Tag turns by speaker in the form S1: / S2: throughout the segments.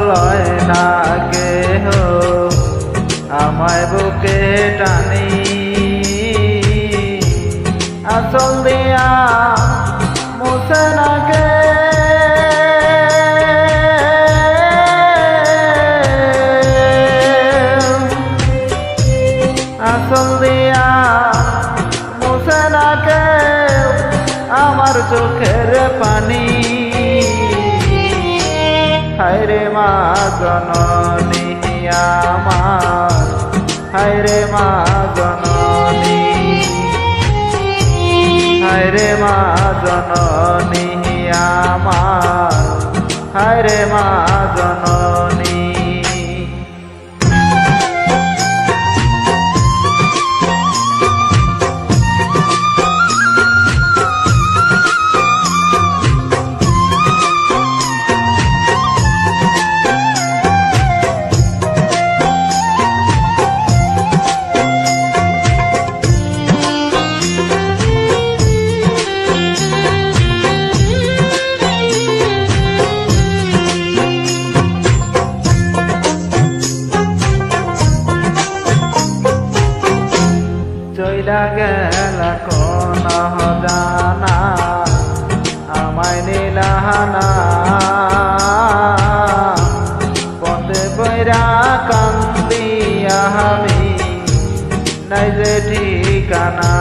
S1: লয় না কেহ আমায় বুকে টানি আঁচল দিয়া মুছে না কে আঁচল দিয়া মুছে না কে আমার চোখের পানি হায়রে মা জননী আমার হায়রে মা জননী হায়রে মা জননী আমার হায়রে মা জননী চইলা গেলা কোন জানা আমায় নীলাহানা পথে বৈরা কান্দিয়া আমি নাই যে ঠিকানা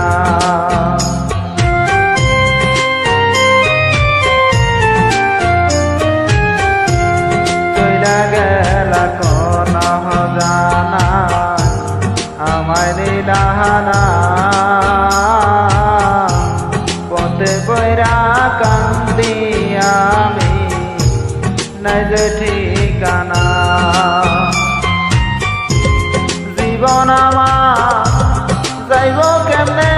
S1: চইলা গেলা কোন জানা আমায় নীলাহানা পথে বৈরা কান্দি আমি নাই যে ঠিকানা জীবন আমার যাইব কেমনে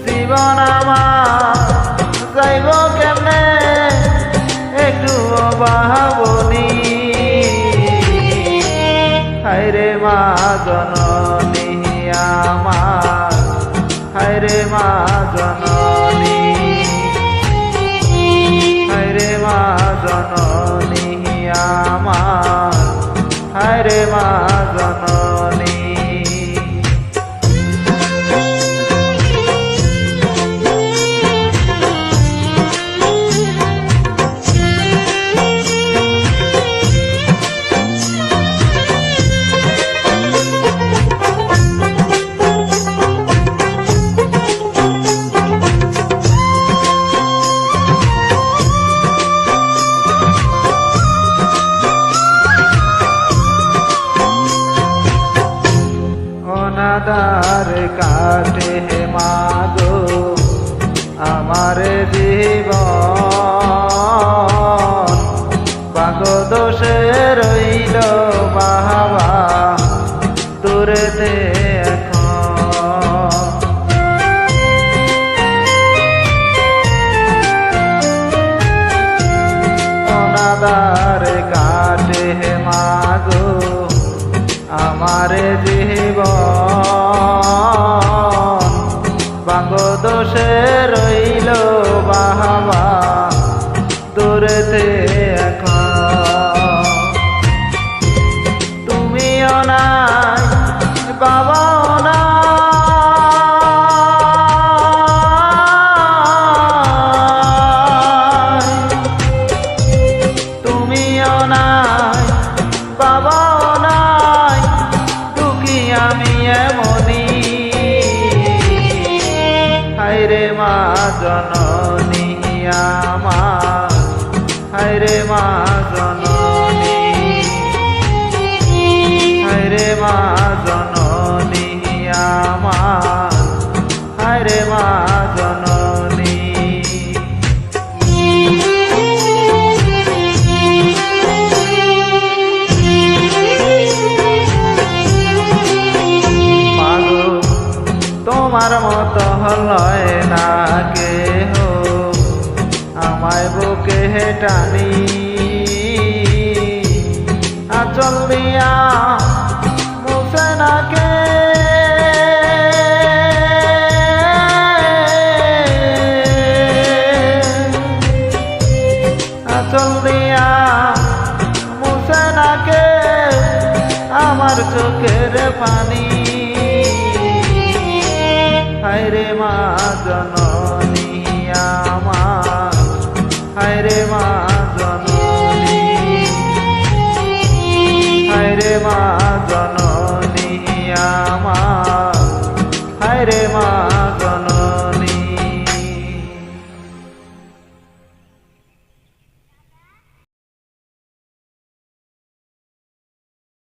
S1: জীবন আমার যাইব কেমনে একটু ভাবনি হায়রে মা জননী আমার হায়রে মা জননী হায়রে মা জননী আমার হায়রে মা জননী অনাদার কাটে মাগো আমার জীবন পাগো দোষে রইল বাবা দূরেতে এখন অনাদার কাটে মাগো আমার জীবন বাঙ্গো দোষে রইল বাবা দূরেতে এখন তুমিও নাই বাবাও নাই তুমিও নাই বাবাও নাই দুঃখী আমি এমনি হায়রে মা জননী আমার হায়রে মা জননী হায়রে মা জননী আমার হায়রে মা জননী মাগো তোমার মতো লয় না কেহ আমায় বুকে টানি আঁচল দিয়া মুছে না কে আঁচল দিয়া মুছে নাকে আমার চোখের পানি। হায়রে মা